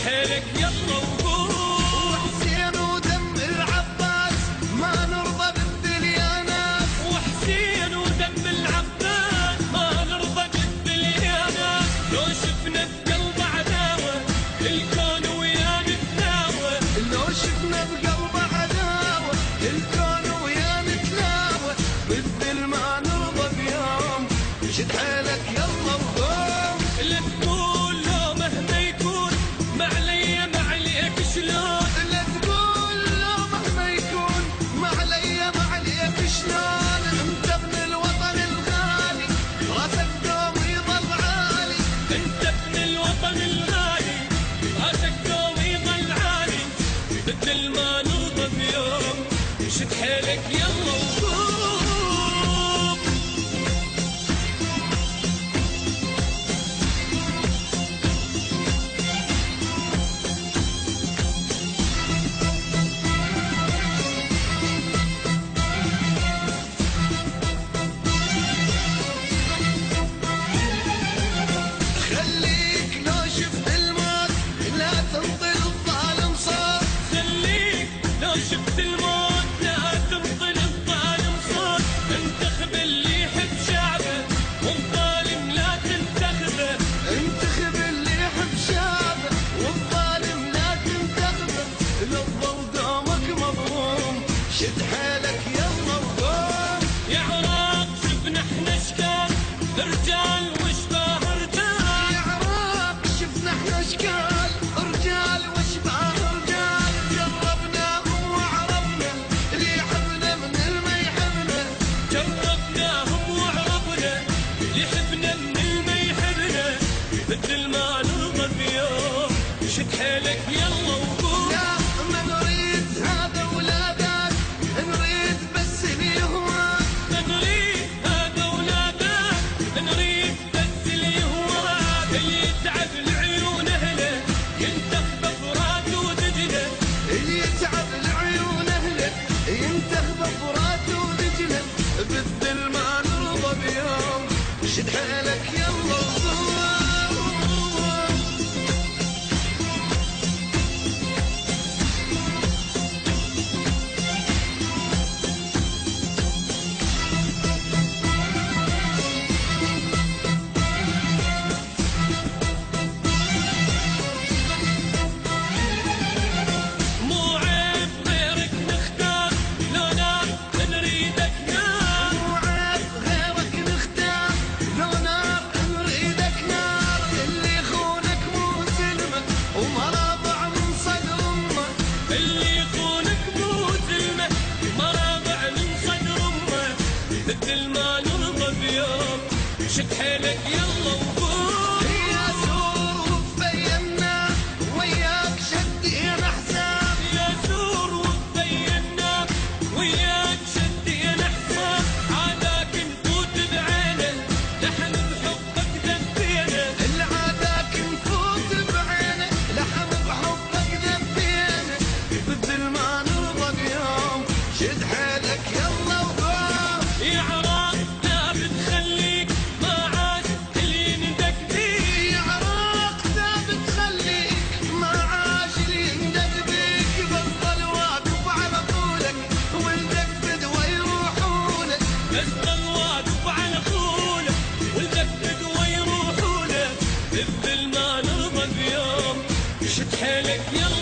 حيلك يلا وقوم. وحسين ودم العباس ما نرضى بالدنيا ناس. وحسين ودم العباس ما نرضى بالدنيا ناس. لو شفنا بقلب عداوة الكون ويا نتلاوى. لو شفنا بقلب عداوة الكون ويا نتلاوى. بالذل ما نرضى بيوم. شد حيلك يلا وقوم. لا تقول لو مهما يكون ما علي ما عليك شلون. لا تقول لو مهما يكون ما علي ما عليك شلون. انت ابن الوطن الغالي راسك دوم يضل عالي. انت ابن الوطن الغالي راسك دوم يضل عالي. بالذل ما نرضى بيوم. شد حيلك يلا وقوم. خليك لو شفت الموت لا تنطل الظالم صوت. خليك لو شفت الموت لا تنطل الظالم صوت. انتخب اللي يحب شعبه والظالم لا تنتخبه. انتخب اللي يحب شعبه والظالم لا تنتخبه. للظل دومك مظلوم. شد حيلك يلا وقوم. يا عراق شفنا احنا اشكال رجال واشباه رجال. يا عراق شفنا احنا اشكال رجال واشباه رجال. جربناهم وعرفنا اللي يحبنا من اللي ما يحبنا. جربناهم وعرفنا اللي يحبنا من اللي ما يحبنا. مثل ما نرضى بيوم. شد حيلك يلا وقوم. لا ما نريد هذا ولا ذاك. نريد بس اللي هواك. نريد هذا ولا ذاك. نريد بس اللي هواك. اللي يتعب العيون اهله ينتخب فرات ودجله. اللي يتعب العيون اهله ينتخب فرات ودجله. بالذل ما نرضى بيوم. شد حيلك يلا وقوم. مو عيب غيرك نختار لو نار نريدك نار. مو عيب غيرك نختار لو نار نريدك نار. اللي يخونك مو سلمه ومرابع من صدر امه. اللي يخونك مو ظلمه مرابع من صدر امه. مثل ما نرضى بيوم. شد حيلك يلا وقوم. يا سور وبينا وياك شدينا حساب. يا سور وبينا وياك شدينا حساب. عاداك نفوت بعينه لحن بحبك دفينا. العاداك نفوت بعينه لحم بحبك دفينا. بالذل ما نرضى بيوم. شد حيلك يلا وقوم. يا عراق لا بتخليك ما عاش اللي يندق بيك. يا عراق ثابت خليك ما عاش اللي يندق بيك. بطل واقف على طولك ولدك فدوى يروحولك. بس ضل واقف على طولك ولدك فدوى يروحوا لك. بالذل ما نرضى بيوم. شد حيلك يلا